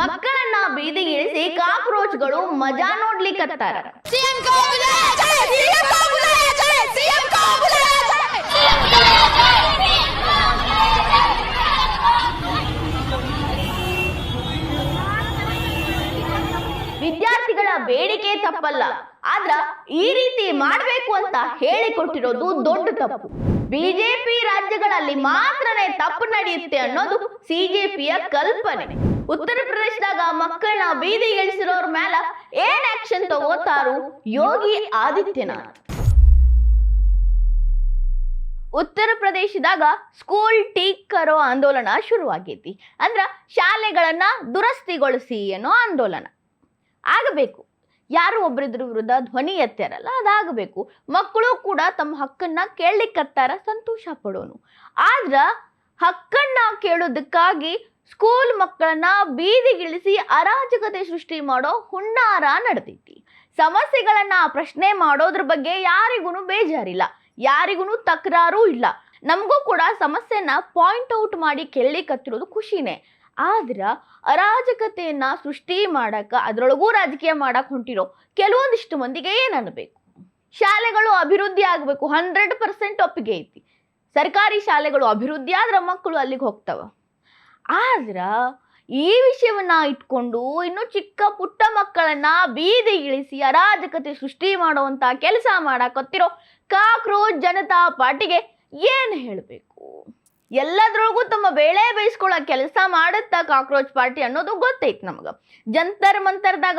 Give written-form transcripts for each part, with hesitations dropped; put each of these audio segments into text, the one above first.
ಮಕ್ಕಳನ್ನ ಬೀದಿಗಿಳಿಸಿ ಕಾಕ್ರೋಚ್ಗಳು ಮಜಾ ನೋಡ್ಲಿಕ್ಕತ್ತಾರ. ವಿದ್ಯಾರ್ಥಿಗಳ ಬೇಡಿಕೆ ತಪ್ಪಲ್ಲ, ಆದ್ರ ಈ ರೀತಿ ಮಾಡಬೇಕು ಅಂತ ಹೇಳಿಕೊಟ್ಟಿರೋದು ದೊಡ್ಡ ತಪ್ಪು. ಬಿಜೆಪಿ ರಾಜ್ಯಗಳಲ್ಲಿ ಮಾತ್ರನೇ ತಪ್ಪು ನಡೆಯುತ್ತೆ ಅನ್ನೋದು ಸಿಜೆಪಿಯ ಕಲ್ಪನೆ. ಉತ್ತರ ಪ್ರದೇಶದಾಗ ಮಕ್ಕಳನ್ನ ಬೀದಿಗಿಳಿಸಿರೋರ ಮೇಲೆ ಏನ್ ಆಕ್ಷನ್ ತಗೋತಾರು ಯೋಗಿ ಆದಿತ್ಯನಾಥ್. ಉತ್ತರ ಪ್ರದೇಶದಾಗ ಸ್ಕೂಲ್ ಟೀಕ್ ಕರೋ ಆಂದೋಲನ ಶುರುವಾಗೈತಿ. ಅಂದ್ರ ಶಾಲೆಗಳನ್ನ ದುರಸ್ತಿಗೊಳಿಸಿ ಅನ್ನೋ ಆಂದೋಲನ ಆಗಬೇಕು. ಯಾರು ಒಬ್ಬರಿದ್ರ ವಿರುದ್ಧ ಧ್ವನಿ ಎತ್ತಾರಲ್ಲ, ಅದಾಗಬೇಕು. ಮಕ್ಕಳು ಕೂಡ ತಮ್ಮ ಹಕ್ಕನ್ನ ಕೇಳಲಿಕ್ಕತ್ತಾರ, ಸಂತೋಷ ಪಡೋನು. ಆದ್ರ ಹಕ್ಕನ್ನ ಕೇಳೋದಕ್ಕಾಗಿ ಸ್ಕೂಲ್ ಮಕ್ಕಳನ್ನ ಬೀದಿಗಿಳಿಸಿ ಅರಾಜಕತೆ ಸೃಷ್ಟಿ ಮಾಡೋ ಹುನ್ನಾರ ನಡೆದೈತಿ. ಸಮಸ್ಯೆಗಳನ್ನ ಪ್ರಶ್ನೆ ಮಾಡೋದ್ರ ಬಗ್ಗೆ ಯಾರಿಗೂ ಬೇಜಾರಿಲ್ಲ, ಯಾರಿಗೂ ತಕರಾರು ಇಲ್ಲ. ನಮಗೂ ಕೂಡ ಸಮಸ್ಯೆನ ಪಾಯಿಂಟ್ ಔಟ್ ಮಾಡಿ ಕೇಳಲಿಕ್ಕತ್ತಿರೋದು ಖುಷಿನೇ. ಆದ್ರ ಅರಾಜಕತೆಯನ್ನ ಸೃಷ್ಟಿ ಮಾಡಕ, ಅದ್ರೊಳಗೂ ರಾಜಕೀಯ ಮಾಡಕ್ ಹೊಂಟಿರೋ ಕೆಲವೊಂದಿಷ್ಟು ಮಂದಿಗೆ ಏನ್ ಅನ್ಬೇಕು? ಶಾಲೆಗಳು ಅಭಿವೃದ್ಧಿ ಆಗ್ಬೇಕು, 100% ಒಪ್ಪಿಗೆ ಐತಿ. ಸರ್ಕಾರಿ ಶಾಲೆಗಳು ಅಭಿವೃದ್ಧಿ ಆದ್ರ ಮಕ್ಕಳು ಅಲ್ಲಿಗೆ ಹೋಗ್ತಾವ. ಆದ್ರ ಈ ವಿಷಯವನ್ನ ಇಟ್ಕೊಂಡು ಇನ್ನು ಚಿಕ್ಕ ಪುಟ್ಟ ಮಕ್ಕಳನ್ನ ಬೀದಿಗಿಳಿಸಿ ಅರಾಜಕತೆ ಸೃಷ್ಟಿ ಮಾಡುವಂತ ಕೆಲಸ ಮಾಡಕತ್ತಿರೋ ಕಾಕ್ರೋಚ್ ಜನತಾ ಪಾರ್ಟಿಗೆ ಏನ್ ಹೇಳ್ಬೇಕು? ಎಲ್ಲದ್ರೊಳಗೂ ತಮ್ಮ ಬೇಳೆ ಬೇಯಿಸ್ಕೊಳ್ಳೋ ಕೆಲಸ ಮಾಡುತ್ತಾ ಕಾಕ್ರೋಚ್ ಪಾರ್ಟಿ ಅನ್ನೋದು ಗೊತ್ತೈತಿ ನಮಗ. ಜಂತರ್ ಮಂತರ್ದಾಗ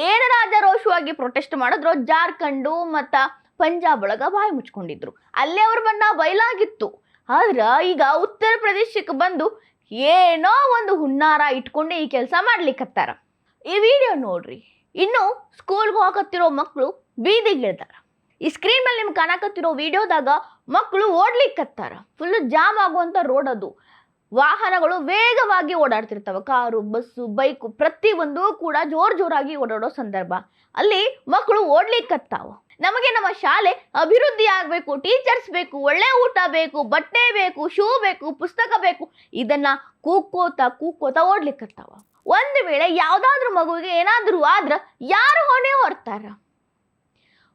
ಏನು ರಾಜಾರೋಷವಾಗಿ ಪ್ರೊಟೆಸ್ಟ್ ಮಾಡಿದ್ರು, ಜಾರ್ಖಂಡು ಮತ್ತ ಪಂಜಾಬ್ ಒಳಗ ಬಾಯಿ ಮುಚ್ಕೊಂಡಿದ್ರು, ಅಲ್ಲೇ ಅವ್ರ ಬಣ್ಣ ಬಯಲಾಗಿತ್ತು. ಆದ್ರ ಈಗ ಉತ್ತರ ಪ್ರದೇಶಕ್ಕೆ ಬಂದು ಏನೋ ಒಂದು ಹುನ್ನಾರ ಇಟ್ಕೊಂಡು ಈ ಕೆಲಸ ಮಾಡ್ಲಿಕ್ಕತ್ತಾರ. ಈ ವಿಡಿಯೋ ನೋಡ್ರಿ. ಇನ್ನು ಸ್ಕೂಲ್ಗೆ ಹೋಗತ್ತಿರೋ ಮಕ್ಕಳು ಬೀದಿಗಿಳಿದಾರ. ಈ ಸ್ಕ್ರೀನ್ ಮೇಲೆ ನಿಮ್ಗೆ ಕಾಣಕತ್ತಿರೋ ವಿಡಿಯೋದಾಗ ಮಕ್ಕಳು ಓಡ್ಲಿಕ್ಕತ್ತಾರ. ಫುಲ್ ಜಾಮ್ ಆಗುವಂತ ರೋಡ್ ಅದು. ವಾಹನಗಳು ವೇಗವಾಗಿ ಓಡಾಡ್ತಿರ್ತಾವ, ಕಾರು, ಬಸ್ಸು, ಬೈಕು, ಪ್ರತಿಯೊಂದು ಕೂಡ ಜೋರಾಗಿ ಓಡಾಡೋ ಸಂದರ್ಭ. ಅಲ್ಲಿ ಮಕ್ಕಳು ಓಡ್ಲಿಕ್ಕತ್ತಾವ. ನಮಗೆ ನಮ್ಮ ಶಾಲೆ ಅಭಿವೃದ್ಧಿ ಆಗ್ಬೇಕು, ಟೀಚರ್ಸ್ ಬೇಕು, ಒಳ್ಳೆ ಊಟ ಬೇಕು, ಬಟ್ಟೆ ಬೇಕು, ಶೂ ಬೇಕು, ಪುಸ್ತಕ ಬೇಕು, ಇದನ್ನ ಕೂಕೋತ ಓಡ್ಲಿಕ್ಕತ್ತಾವ. ಒಂದು ವೇಳೆ ಯಾವ್ದಾದ್ರು ಮಗುವಿಗೆ ಏನಾದ್ರು ಆದ್ರ ಯಾರು ಹೊಣೆ ಹೊರ್ತಾರ?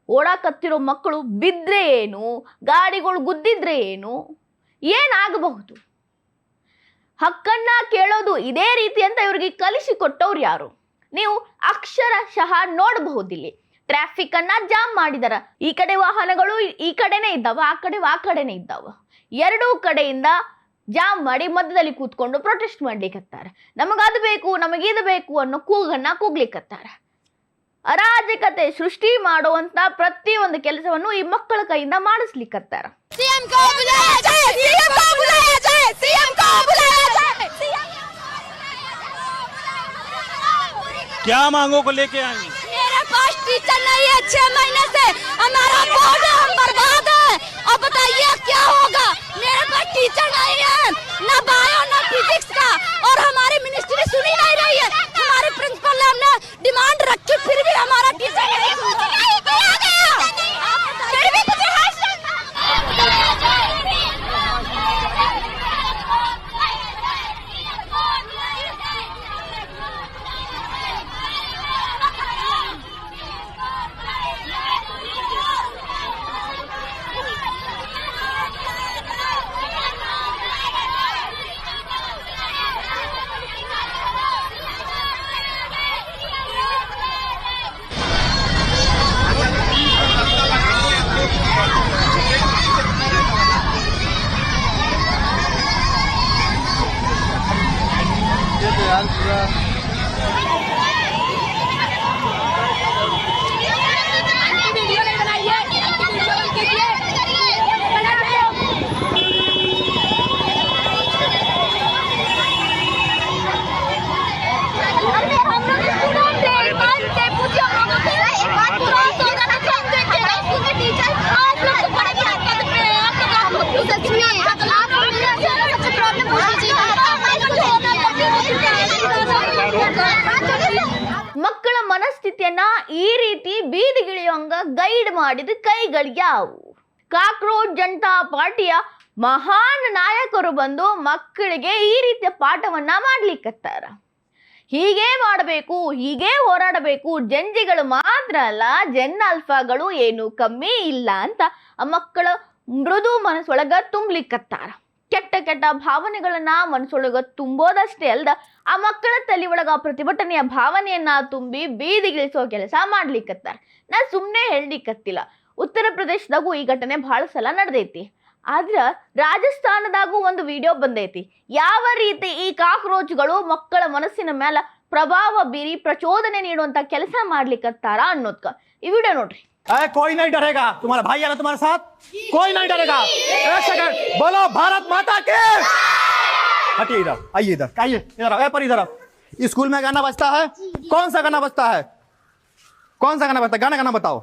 ಓಡಾಕತ್ತಿರೋ ಮಕ್ಕಳು ಬಿದ್ರೆ ಏನು, ಗಾಡಿಗಳು ಗುದ್ದಿದ್ರೆ ಏನು, ಏನಾಗಬಹುದು? ಹಕ್ಕನ್ನ ಕೇಳೋದು ಇದೇ ರೀತಿ ಅಂತ ಇವ್ರಿಗೆ ಕಲಿಸಿಕೊಟ್ಟವ್ರು ಯಾರು? ನೀವು ಅಕ್ಷರಶಃ ನೋಡಬಹುದಿಲ್ಲಿ. ಟ್ರಾಫಿಕ್ ಅನ್ನ ಜಾಮ್ ಮಾಡಿದಾರ. ಈ ಕಡೆ ವಾಹನಗಳು ಈ ಕಡೆನೇ ಇದ್ದಾವ, ಆ ಕಡೆನೇ ಇದ್ದಾವ. ಎರಡೂ ಕಡೆಯಿಂದ ಜಾಮ್ ಮಾಡಿ ಮಧ್ಯದಲ್ಲಿ ಕೂತ್ಕೊಂಡು ಪ್ರೊಟೆಸ್ಟ್ ಮಾಡ್ಲಿಕ್ಕತ್ತಾರ. ನಮಗದು ಬೇಕು, ನಮಗಿದು ಬೇಕು ಅನ್ನೋ ಕೂಗನ್ನ ಕೂಗ್ಲಿಕ್ಕತ್ತಾರ. ಅರಾಜಕತೆ ಸೃಷ್ಟಿ ಮಾಡುವಂತ ಪ್ರತಿಯೊಂದು ಕೆಲಸವನ್ನು ಈ ಮಕ್ಕಳ ಕೈಯಿಂದ ಮಾಡಿಸ್ಲಿಕ್ಕತ್ತಾರ. क्या मांगों को लेके आई? मेरे पास टीचर नहीं है, 6 महीने से हमारा बोर्ड है, हम बर्बाद है। अब बताइए क्या होगा? मेरे पास टीचर नहीं है, ना बायो ना फिजिक्स का, और हमारी मिनिस्ट्री सुनी नहीं रही है। हमारे प्रिंसिपल ने हमने डिमांड रखी, फिर भी हमारा टीचर नहीं सुनता। फिर भी कुछ ಮಕ್ಕಳ ಮನಸ್ಥಿತಿಯನ್ನ ಈ ರೀತಿ ಬೀದಿಗಿಳಿಯುವಂಗ ಗೈಡ್ ಮಾಡಿದ ಕೈಗಳಿಗ್ಯಾವು? ಕಾಕ್ರೋಚ್ ಜನತಾ ಪಾರ್ಟಿಯ ಮಹಾನ್ ನಾಯಕರು ಬಂದು ಮಕ್ಕಳಿಗೆ ಈ ರೀತಿಯ ಪಾಠವನ್ನ ಮಾಡ್ಲಿಕ್ಕತ್ತಾರ. ಹೀಗೇ ಮಾಡಬೇಕು, ಹೀಗೇ ಹೋರಾಡಬೇಕು, ಜಂಜಿಗಳು ಮಾತ್ರ ಅಲ್ಲ ಜನ್ ಆಲ್ಫಾಗಳು ಏನು ಕಮ್ಮಿ ಇಲ್ಲ ಅಂತ ಆ ಮಕ್ಕಳ ಮೃದು ಮನಸ್ಸೊಳಗ ತುಂಬ್ಲಿಕ್ಕತ್ತಾರ. ಕೆಟ್ಟ ಕೆಟ್ಟ ಭಾವನೆಗಳನ್ನ ಮನಸ್ಸೊಳಗ ತುಂಬೋದಷ್ಟೇ ಅಲ್ದ ಆ ಮಕ್ಕಳ ತಲೆ ಒಳಗ ಪ್ರತಿಭಟನೆಯ ಭಾವನೆಯನ್ನ ತುಂಬಿ ಬೀದಿಗಿಳಿಸೋ ಕೆಲಸ ಮಾಡ್ಲಿಕ್ಕತ್ತಾರ. ನಾ ಸುಮ್ಮನೆ ಹೇಳಲಿಕ್ಕತ್ತಿಲ್ಲ. ಉತ್ತರ ಪ್ರದೇಶದಾಗೂ ಈ ಘಟನೆ ಬಹಳ ಸಲ ನಡೆದೈತಿ. ಆದ್ರ ರಾಜಸ್ಥಾನದಾಗೂ ಒಂದು ವಿಡಿಯೋ ಬಂದೈತಿ. ಯಾವ ರೀತಿ ಈ ಕಾಕ್ರೋಚ್ಗಳು ಮಕ್ಕಳ ಮನಸ್ಸಿನ ಮೇಲೆ ಪ್ರಭಾವ ಬೀರಿ ಪ್ರಚೋದನೆ ನೀಡುವಂತ ಕೆಲಸ ಮಾಡ್ಲಿಕ್ಕತ್ತಾರ ಅನ್ನೋದ್ಕ ಈ ವಿಡಿಯೋ ನೋಡ್ರಿ. कोई नहीं डरेगा, तुम्हारा भाई है ना तुम्हारे साथ, कोई नहीं डरेगा। एक सेकंड बोलो भारत माता के। हटिए इधर, आइए इधर, आइए इधर आओ, पर इधर आओ। स्कूल में गाना बजता है, कौन सा गाना बजता है? कौन सा गाना बजता है? गाना बताओ,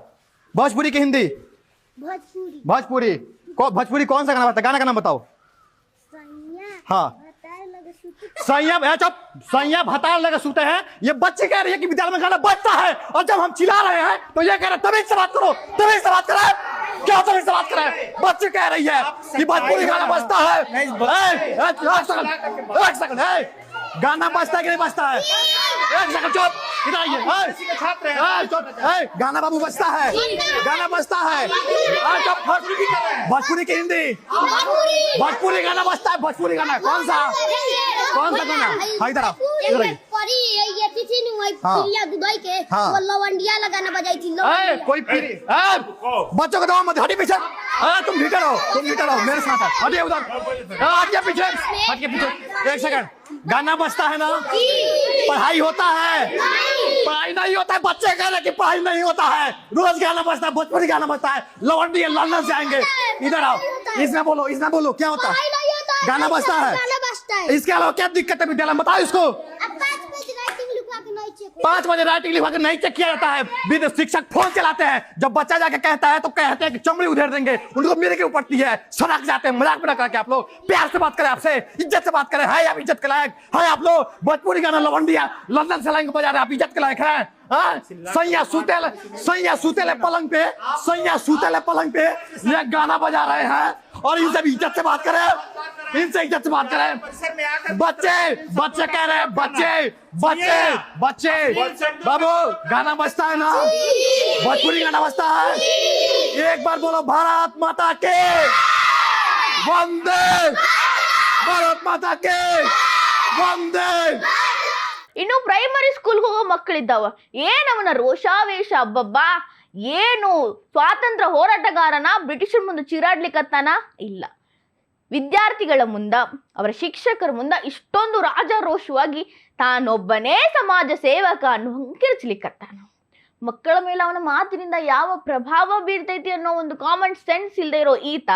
भोजपुरी की हिंदी? भोजपुरी भोजपुरी कौन सा गाना बजता है? गाना बताओ। हाँ सैया चुप, सैया भताल लगे सूते हैं। ये बच्चे कह रही है कि विद्यालय में गाना बजता है और जब हम चिल्ला रहे हैं तो ये कह रहे तमीज से बात करो, तमीज से बात करें। क्या तमीज से बात करें? बच्चे कह रही है कि भोजपुरी गाना बजता है। एक सेकंड गाना बजता है कि नहीं बजता है? एक सेकंड चुप, इधर आइए। गाना बाबू बजता है, गाना बजता है। भोजपुरी की हिंदी, भोजपुरी गाना बजता है। भोजपुरी गाना कौन सा गाना? हाँ इधर आओ, इधर आइए। लवंडिया लगाना बजाई थी। कोई बच्चों को दवा मत, हटिए पीछे। तुम भीतर हो, मेरे साथ हटिए उधर, हटिए पीछे, हटिए पीछे। एक सेकंड गाना बजता है ना, पढ़ाई होता है? पढ़ाई नहीं होता है। बच्चे कह रहे कि पढ़ाई नहीं होता है। रोज गाना बजता है, भोजपुरी गाना बजता है। लवंडी लंदन से आएंगे। इधर आओ, इसमें बोलो क्या होता है? गाना बजता है। इसके अलावा क्या दिक्कत है विद्यालय में? बताओ इसको। 5 बजे राइटिंग लिखवा के नहीं चेक किया जाता है। शिक्षक फोन चलाते हैं, जब बच्चा जाके कहता है तो कहते हैं कि चमड़ी उधेड़ देंगे। उनको मेरे क्यों पड़ती है? सड़क जाते हैं, मजाक में करके आप लोग प्यार से बात करें, आपसे इज्जत से बात करें। है आप इज्जत के लायक? है आप लोग? भोजपुरी गाना लवंडिया लंदन से लाएंगे बजा रहे, आप इज्जत के लायक है? सैया सूतेले पलंग पे ये गाना बजा रहे हैं और इनसे भी इज्जत से बात करें, इनसे इज्जत से बात करें। बच्चे कह रहे हैं, बच्चे बाबू गाना बजता है ना, भोजपुरी गाना बजता है। एक बार बोलो भारत माता के वंदे, भारत माता के वंदे। ಇನ್ನು ಪ್ರೈಮರಿ ಸ್ಕೂಲ್ಗೆ ಹೋಗೋ ಮಕ್ಕಳಿದ್ದಾವ, ಏನವನ ರೋಷಾವೇಶ, ಅಬ್ಬಬ್ಬಾ ಏನು ಸ್ವಾತಂತ್ರ್ಯ ಹೋರಾಟಗಾರನ ಬ್ರಿಟಿಷರ ಮುಂದೆ ಚೀರಾಡ್ಲಿಕ್ಕತ್ತಾನ? ಇಲ್ಲ, ವಿದ್ಯಾರ್ಥಿಗಳ ಮುಂದ ಅವರ ಶಿಕ್ಷಕರ ಮುಂದ ಇಷ್ಟೊಂದು ರಾಜಾರೋಷವಾಗಿ ತಾನೊಬ್ಬನೇ ಸಮಾಜ ಸೇವಕ ಅನ್ನೋ ಕಿರ್ಚ್ಲಿಕ್ಕತ್ತಾನ. ಮಕ್ಕಳ ಮೇಲೆ ಅವನ ಮಾತಿನಿಂದ ಯಾವ ಪ್ರಭಾವ ಬೀರ್ತೈತಿ ಅನ್ನೋ ಒಂದು ಕಾಮನ್ ಸೆನ್ಸ್ ಇಲ್ಲದೆ ಇರೋ ಈತ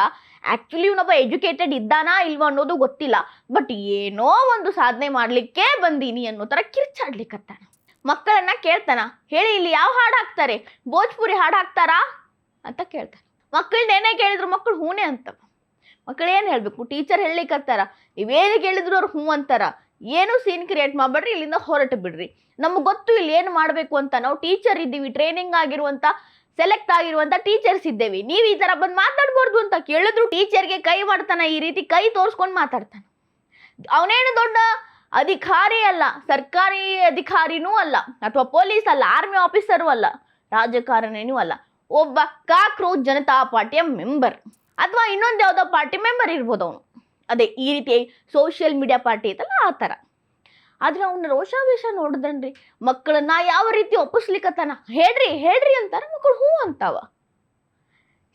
ಆಕ್ಚುಲಿ ಇವನೊಬ್ಬ ಎಜುಕೇಟೆಡ್ ಇದ್ದಾನಾ ಇಲ್ವಾ ಅನ್ನೋದು ಗೊತ್ತಿಲ್ಲ, ಬಟ್ ಏನೋ ಒಂದು ಸಾಧನೆ ಮಾಡ್ಲಿಕ್ಕೆ ಬಂದೀನಿ ಅನ್ನೋ ತರ ಕಿರ್ಚಾಡ್ಲಿಕ್ಕತ್ತಾನ. ಮಕ್ಕಳನ್ನ ಕೇಳ್ತಾನ, ಹೇಳಿ ಇಲ್ಲಿ ಯಾವ ಹಾಡು ಹಾಕ್ತಾರೆ? ಭೋಜ್ಪುರಿ ಹಾಡು ಹಾಕ್ತಾರಾ ಅಂತ ಕೇಳ್ತಾನೆ. ಮಕ್ಕಳನ್ನ ಏನೇ ಕೇಳಿದ್ರು ಮಕ್ಕಳು ಹೂನೇ ಅಂತವ. ಮಕ್ಕಳು ಏನು ಹೇಳ್ಬೇಕು? ಟೀಚರ್ ಹೇಳಲಿಕ್ಕತ್ತಾರ, ಇವೇನು ಕೇಳಿದ್ರು ಅವ್ರು ಹೂ ಅಂತಾರ. ಏನು ಸೀನ್ ಕ್ರಿಯೇಟ್ ಮಾಡ್ಬೇಡ್ರಿ, ಇಲ್ಲಿಂದ ಹೊರಟು ಬಿಡ್ರಿ. ನಮ್ಗೆ ಗೊತ್ತು ಇಲ್ಲಿ ಏನು ಮಾಡಬೇಕು ಅಂತ. ನಾವು ಟೀಚರ್ ಇದ್ದೀವಿ, ಟ್ರೈನಿಂಗ್ ಆಗಿರುವಂತ ಸೆಲೆಕ್ಟ್ ಆಗಿರುವಂತ ಟೀಚರ್ಸ್ ಇದ್ದೇವೆ. ನೀವು ಈ ತರ ಬಂದು ಮಾತಾಡ್ಬಾರ್ದು ಅಂತ ಕೇಳಿದ್ರು ಟೀಚರ್ಗೆ ಕೈ ಮಾಡ್ತಾನ, ಈ ರೀತಿ ಕೈ ತೋರಿಸ್ಕೊಂಡು ಮಾತಾಡ್ತಾನ. ಅವನೇನು ದೊಡ್ಡ ಅಧಿಕಾರಿ ಅಲ್ಲ, ಸರ್ಕಾರಿ ಅಧಿಕಾರಿನೂ ಅಲ್ಲ, ಅಥವಾ ಪೊಲೀಸ್ ಅಲ್ಲ, ಆರ್ಮಿ ಆಫೀಸರು ಅಲ್ಲ, ರಾಜಕಾರಣಿನೂ ಅಲ್ಲ. ಒಬ್ಬ ಕಾಕ್ರೋಚ್ ಜನತಾ ಪಾರ್ಟಿಯ ಮೆಂಬರ್ ಅಥವಾ ಇನ್ನೊಂದು ಯಾವುದೋ ಪಾರ್ಟಿ ಮೆಂಬರ್ ಇರ್ಬೋದು ಅವನು. ಅದೇ ಈ ರೀತಿ ಸೋಷಿಯಲ್ ಮೀಡಿಯಾ ಪಾರ್ಟಿ ಐತಲ್ಲ ಆ ಥರ. ಆದ್ರೆ ಅವನ ರೋಷಾವೇಶ ನೋಡಿದ್ರನ್ರಿ, ಮಕ್ಕಳನ್ನ ಯಾವ ರೀತಿ ಒಪ್ಪಿಸ್ಲಿಕ್ಕತ್ತಾನ. ಹೇಳ್ರಿ ಅಂತಾರ, ಮಕ್ಕಳು ಹೂ ಅಂತಾವ.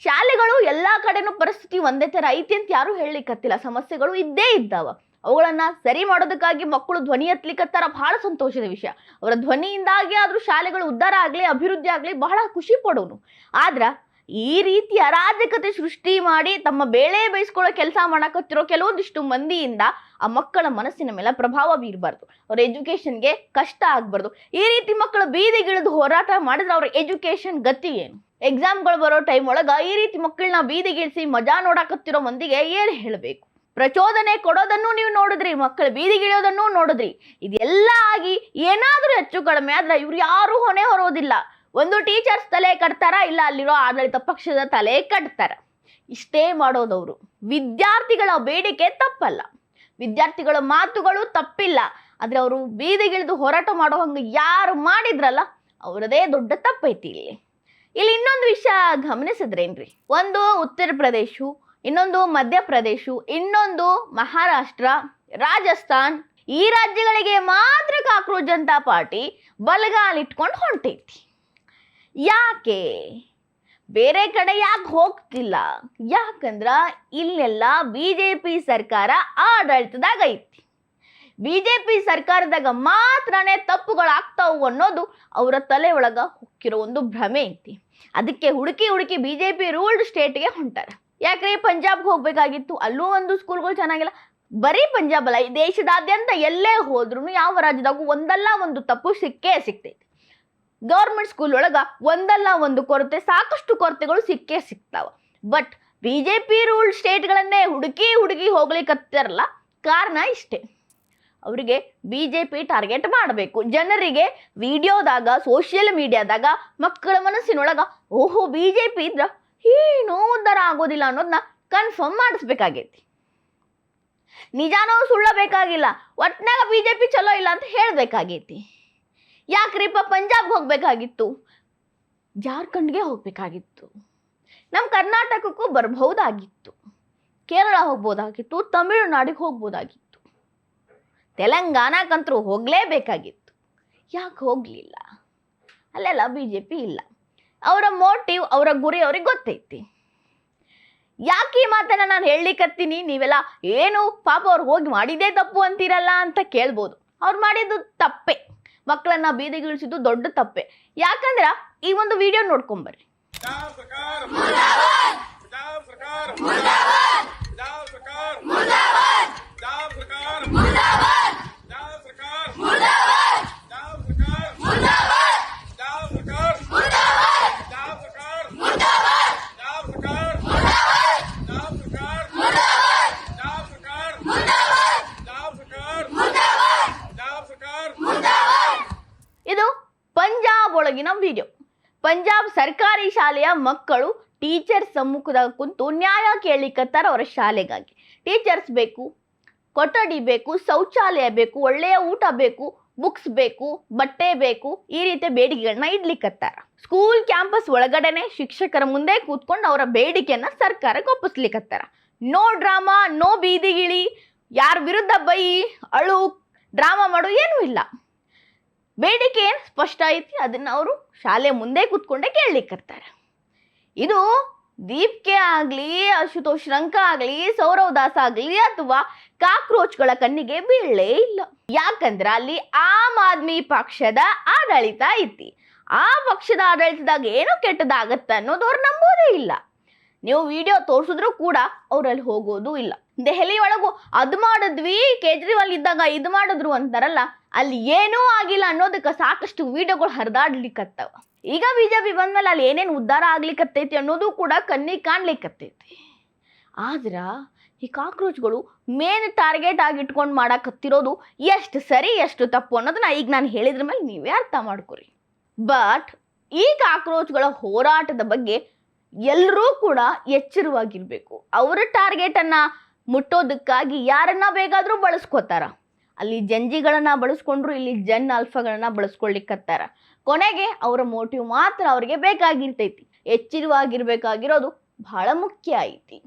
ಶಾಲೆಗಳು ಎಲ್ಲಾ ಕಡೆನೂ ಪರಿಸ್ಥಿತಿ ಒಂದೇ ತರ ಐತಿ ಅಂತ ಯಾರು ಹೇಳಲಿಕ್ಕತ್ತಿಲ್ಲ. ಸಮಸ್ಯೆಗಳು ಇದ್ದೇ ಇದ್ದಾವ. ಅವುಗಳನ್ನ ಸರಿ ಮಾಡೋದಕ್ಕಾಗಿ ಮಕ್ಕಳು ಧ್ವನಿ ಎತ್ತಲಿಕ್ಕತ್ತಾರ, ಬಹಳ ಸಂತೋಷದ ವಿಷಯ. ಅವರ ಧ್ವನಿಯಿಂದಾಗಿ ಆದ್ರೂ ಶಾಲೆಗಳು ಉದ್ಧಾರ ಆಗ್ಲಿ, ಅಭಿವೃದ್ಧಿ ಆಗ್ಲಿ, ಬಹಳ ಖುಷಿ ಪಡೋನು. ಆದ್ರ ಈ ರೀತಿ ಅರಾಜಕತೆ ಸೃಷ್ಟಿ ಮಾಡಿ ತಮ್ಮ ಬೇಳೆ ಬೇಯಿಸ್ಕೊಳ್ಳೋ ಕೆಲಸ ಮಾಡಕತ್ತಿರೋ ಕೆಲವೊಂದಿಷ್ಟು ಮಂದಿಯಿಂದ ಆ ಮಕ್ಕಳ ಮನಸ್ಸಿನ ಮೇಲೆ ಪ್ರಭಾವ ಬೀರಬಾರ್ದು, ಅವ್ರ ಎಜುಕೇಶನ್ಗೆ ಕಷ್ಟ ಆಗ್ಬಾರ್ದು. ಈ ರೀತಿ ಮಕ್ಕಳು ಬೀದಿಗಿಳಿದು ಹೋರಾಟ ಮಾಡಿದ್ರೆ ಅವ್ರ ಎಜುಕೇಶನ್ ಗತಿ ಏನು? ಎಕ್ಸಾಮ್ಗಳು ಬರೋ ಟೈಮ್ ಒಳಗ ಈ ರೀತಿ ಮಕ್ಕಳನ್ನ ಬೀದಿಗಿಳಿಸಿ ಮಜಾ ನೋಡಕತ್ತಿರೋ ಮಂದಿಗೆ ಏನು ಹೇಳಬೇಕು? ಪ್ರಚೋದನೆ ಕೊಡೋದನ್ನು ನೀವು ನೋಡಿದ್ರಿ, ಮಕ್ಕಳು ಬೀದಿಗಿಳಿಯೋದನ್ನು ನೋಡಿದ್ರಿ. ಇದೆಲ್ಲ ಆಗಿ ಏನಾದ್ರೂ ಹೆಚ್ಚು ಕಡಿಮೆ ಆದ್ರೆ ಇವ್ರು ಯಾರು ಹೊಣೆ ಹೊರೋದಿಲ್ಲ. ಒಂದು ಟೀಚರ್ಸ್ ತಲೆ ಕಟ್ತಾರ, ಇಲ್ಲ ಅಲ್ಲಿರೋ ಆಡಳಿತ ಪಕ್ಷದ ತಲೆ ಕಟ್ತಾರ. ಇಷ್ಟೇ ಮಾಡೋದವ್ರು. ವಿದ್ಯಾರ್ಥಿಗಳ ಬೇಡಿಕೆ ತಪ್ಪಲ್ಲ, ವಿದ್ಯಾರ್ಥಿಗಳ ಮಾತುಗಳು ತಪ್ಪಿಲ್ಲ. ಆದರೆ ಅವರು ಬೀದಿಗಿಳಿದು ಹೋರಾಟ ಮಾಡೋ ಹಂಗೆ ಯಾರು ಮಾಡಿದ್ರಲ್ಲ ಅವರದೇ ದೊಡ್ಡ ತಪ್ಪೈತಿ ಇಲ್ಲಿ ಇನ್ನೊಂದು ವಿಷಯ ಗಮನಿಸಿದ್ರೇನ್ರಿ, ಒಂದು ಉತ್ತರ ಪ್ರದೇಶ, ಇನ್ನೊಂದು ಮಧ್ಯಪ್ರದೇಶ, ಇನ್ನೊಂದು ಮಹಾರಾಷ್ಟ್ರ, ರಾಜಸ್ಥಾನ್, ಈ ರಾಜ್ಯಗಳಿಗೆ ಮಾತ್ರ ಕಾಕ್ರೋಚ್ ಜನತಾ ಪಾರ್ಟಿ ಬಲಗಾಲಿಟ್ಕೊಂಡು ಹೊಂಟೈತಿ. ಯಾಕೆ ಬೇರೆ ಕಡೆ ಯಾಕೆ ಹೋಗ್ತಿಲ್ಲ? ಯಾಕಂದ್ರ ಇಲ್ಲೆಲ್ಲ BJP ಸರ್ಕಾರ ಆಡಳಿತದಾಗ ಐತಿ. BJP ಸರ್ಕಾರದಾಗ ಮಾತ್ರನೇ ತಪ್ಪುಗಳಾಗ್ತಾವು ಅನ್ನೋದು ಅವರ ತಲೆ ಒಳಗ ಹೊಕ್ಕಿರೋ ಒಂದು ಭ್ರಮೆ ಐತಿ. ಅದಕ್ಕೆ ಹುಡುಕಿ BJP ರೂಲ್ಡ್ ಸ್ಟೇಟ್ಗೆ ಹೊಂಟಾರ. ಯಾಕ್ರಿ ಪಂಜಾಬ್ಗೆ ಹೋಗ್ಬೇಕಾಗಿತ್ತು, ಅಲ್ಲೂ ಒಂದು ಸ್ಕೂಲ್ಗಳು ಚೆನ್ನಾಗಿಲ್ಲ. ಬರೀ ಪಂಜಾಬ್ ಅಲ್ಲ, ಈ ದೇಶದಾದ್ಯಂತ ಎಲ್ಲೇ ಹೋದ್ರೂ ಯಾವ ರಾಜ್ಯದಾಗೂ ಒಂದಲ್ಲ ಒಂದು ತಪ್ಪು ಸಿಕ್ಕೇ ಸಿಗ್ತೈತಿ. ಗೌರ್ಮೆಂಟ್ ಸ್ಕೂಲ್ ಒಳಗ ಒಂದಲ್ಲ ಒಂದು ಕೊರತೆ, ಸಾಕಷ್ಟು ಕೊರತೆಗಳು ಸಿಕ್ಕೇ ಸಿಗ್ತಾವ. ಬಟ್ BJP ರೂಲ್ಡ್ ಸ್ಟೇಟ್ಗಳನ್ನೇ ಹುಡುಕಿ ಹೋಗ್ಲಿಕ್ಕತ್ತಾರಲ್ಲ, ಕಾರಣ ಇಷ್ಟೇ, ಅವರಿಗೆ BJP ಟಾರ್ಗೆಟ್ ಮಾಡಬೇಕು. ಜನರಿಗೆ ವಿಡಿಯೋದಾಗ, ಸೋಷಿಯಲ್ ಮೀಡಿಯಾದಾಗ, ಮಕ್ಕಳ ಮನಸ್ಸಿನೊಳಗ ಓಹೋ BJP ಇದ್ರ ಏನೂ ಉದ್ಧಾರ ಆಗೋದಿಲ್ಲ ಅನ್ನೋದನ್ನ ಕನ್ಫರ್ಮ್ ಮಾಡಿಸ್ಬೇಕಾಗೈತಿ. ನಿಜಾನೋ ಸುಳ್ಳ ಬೇಕಾಗಿಲ್ಲ, ಒಟ್ನಾಗ BJP ಚಲೋ ಇಲ್ಲ ಅಂತ ಹೇಳಬೇಕಾಗೈತಿ. ಯಾಕ್ರಿಪ್ಪ ಪಂಜಾಬ್ಗೆ ಹೋಗ್ಬೇಕಾಗಿತ್ತು, ಜಾರ್ಖಂಡ್ಗೆ ಹೋಗ್ಬೇಕಾಗಿತ್ತು, ನಮ್ಮ ಕರ್ನಾಟಕಕ್ಕೂ ಬರ್ಬಹುದಾಗಿತ್ತು, ಕೇರಳ ಹೋಗ್ಬೋದಾಗಿತ್ತು, ತಮಿಳುನಾಡಿಗೆ ಹೋಗ್ಬೋದಾಗಿತ್ತು, ತೆಲಂಗಾಣಕ್ಕಂತರೂ ಹೋಗಲೇಬೇಕಾಗಿತ್ತು. ಯಾಕೆ ಹೋಗಲಿಲ್ಲ? ಅಲ್ಲೆಲ್ಲ BJP ಇಲ್ಲ. ಅವರ ಮೋಟಿವ್, ಅವರ ಗುರಿ ಅವ್ರಿಗೆ ಗೊತ್ತೈತಿ. ಯಾಕೆ ಈ ಮಾತನ್ನ ನಾನು ಹೇಳಲಿಕ್ಕತ್ತೀನಿ, ನೀವೆಲ್ಲ ಏನು ಪಾಪ ಅವ್ರು ಹೋಗಿ ಮಾಡಿದೇ ತಪ್ಪು ಅಂತೀರಲ್ಲ ಅಂತ ಕೇಳ್ಬೋದು. ಅವ್ರು ಮಾಡಿದ್ದು ತಪ್ಪೆ, ಮಕ್ಕಳನ್ನ ಬೀದಿಗಿಳಿಸಿದ್ದು ದೊಡ್ಡ ತಪ್ಪೆ. ಯಾಕಂದ್ರ ಈ ಒಂದು ವಿಡಿಯೋ ನೋಡ್ಕೊಂಬರ್ರಿ. ಇದು ಪಂಜಾಬ್ ಒಳಗಿನ ವಿಡಿಯೋ. ಪಂಜಾಬ್ ಸರ್ಕಾರಿ ಶಾಲೆಯ ಮಕ್ಕಳು ಟೀಚರ್ ಸಮ್ಮುಖದಾಗ ಕುಂತು ನ್ಯಾಯ ಕೇಳಲಿಕ್ಕತ್ತಾರ ಅವರ ಶಾಲೆಗಾಗಿ. ಟೀಚರ್ಸ್ ಬೇಕು, ಕೊಠಡಿ ಬೇಕು, ಶೌಚಾಲಯ ಬೇಕು, ಒಳ್ಳೆಯ ಊಟ ಬೇಕು, ಬುಕ್ಸ್ ಬೇಕು, ಬಟ್ಟೆ ಬೇಕು, ಈ ರೀತಿಯ ಬೇಡಿಕೆಗಳನ್ನ ಇಡ್ಲಿಕ್ಕತ್ತಾರ. ಸ್ಕೂಲ್ ಕ್ಯಾಂಪಸ್ ಒಳಗಡೆನೆ ಶಿಕ್ಷಕರ ಮುಂದೆ ಕೂತ್ಕೊಂಡು ಅವರ ಬೇಡಿಕೆಯನ್ನ ಸರ್ಕಾರಕ್ಕೆ ಒಪ್ಪಿಸ್ಲಿಕ್ಕತ್ತಾರ. ನೋ ಡ್ರಾಮಾ, ನೋ ಬೀದಿಗಿಳಿ, ಯಾರ ವಿರುದ್ಧ ಬೈ, ಅಳು, ಡ್ರಾಮಾ ಮಾಡು ಏನೂ ಇಲ್ಲ. ಬೇಡಿಕೆ ಏನು ಸ್ಪಷ್ಟ ಐತಿ, ಅದನ್ನ ಅವರು ಶಾಲೆ ಮುಂದೆ ಕೂತ್ಕೊಂಡೆ ಕೇಳಲಿಕ್ಕತ್ತಾರೆ. ಇದು ದೀಪ್ಕೆ ಆಗಲಿ, ಅಶುತೋಷ್ ರಂಕ ಆಗಲಿ, ಸೌರವ್ ದಾಸ್ ಆಗಲಿ ಅಥವಾ ಕಾಕ್ರೋಚ್ಗಳ ಕಣ್ಣಿಗೆ ಬೀಳಲೇ ಇಲ್ಲ. ಯಾಕಂದ್ರೆ ಅಲ್ಲಿ ಆಮ್ ಆದ್ಮಿ ಪಕ್ಷದ ಆಡಳಿತ ಐತಿ. ಆ ಪಕ್ಷದ ಆಡಳಿತದಾಗ ಏನು ಕೆಟ್ಟದಾಗತ್ತ ಅನ್ನೋದು ಅವ್ರು ನಂಬೋದೇ ಇಲ್ಲ. ನೀವು ವಿಡಿಯೋ ತೋರಿಸಿದ್ರು ಕೂಡ ಅವ್ರಲ್ಲಿ ಹೋಗೋದು ಇಲ್ಲ. ದೆಹಲಿ ಒಳಗು ಅದು ಮಾಡಿದ್ವಿ, ಕೇಜ್ರಿವಾಲ್ ಇದ್ದಾಗ ಇದು ಮಾಡಿದ್ರು ಅಂತಾರಲ್ಲ, ಅಲ್ಲಿ ಏನೂ ಆಗಿಲ್ಲ ಅನ್ನೋದಕ್ಕೆ ಸಾಕಷ್ಟು ವಿಡಿಯೋಗಳು ಹರಿದಾಡ್ಲಿಕ್ಕತ್ತವ. ಈಗ BJP ಬಂದ್ಮೇಲೆ ಅಲ್ಲಿ ಏನೇನು ಉದ್ಧಾರ ಆಗ್ಲಿಕ್ಕತ್ತೈತಿ ಅನ್ನೋದು ಕೂಡ ಕಣ್ಣಿಗೆ ಕಾಣ್ಲಿಕ್ಕತ್ತೈತಿ. ಆದ್ರ ಈ ಕಾಕ್ರೋಚ್ಗಳು ಮೇನ್ ಟಾರ್ಗೆಟ್ ಆಗಿ ಇಟ್ಕೊಂಡು ಮಾಡಕತ್ತಿರೋದು ಎಷ್ಟು ಸರಿ ಎಷ್ಟು ತಪ್ಪು ಅನ್ನೋದನ್ನ ಈಗ ನಾನು ಹೇಳಿದ್ರ ಮೇಲೆ ನೀವೇ ಅರ್ಥ ಮಾಡ್ಕೊರಿ. ಬಟ್ ಈ ಕಾಕ್ರೋಚ್ಗಳ ಹೋರಾಟದ ಬಗ್ಗೆ ಎಲ್ಲರೂ ಕೂಡ ಎಚ್ಚರವಾಗಿರ್ಬೇಕು. ಅವರ ಟಾರ್ಗೆಟನ್ನು ಮುಟ್ಟೋದಕ್ಕಾಗಿ ಯಾರನ್ನ ಬೇಕಾದರೂ ಬಳಸ್ಕೋತಾರ. ಅಲ್ಲಿ ಜಂಜಿಗಳನ್ನ ಬಳಸ್ಕೊಂಡ್ರು, ಇಲ್ಲಿ ಜನ್ ಅಲ್ಫಾಗಳನ್ನ ಬಳಸ್ಕೊಳ್ಳಿಕ್ಕತ್ತಾರ. ಕೊನೆಗೆ ಅವರ ಮೋಟಿವ್ ಮಾತ್ರ ಅವ್ರಿಗೆ ಬೇಕಾಗಿರ್ತೈತಿ. ಎಚ್ಚರವಾಗಿರ್ಬೇಕಾಗಿರೋದು ಬಹಳ ಮುಖ್ಯ ಐತಿ.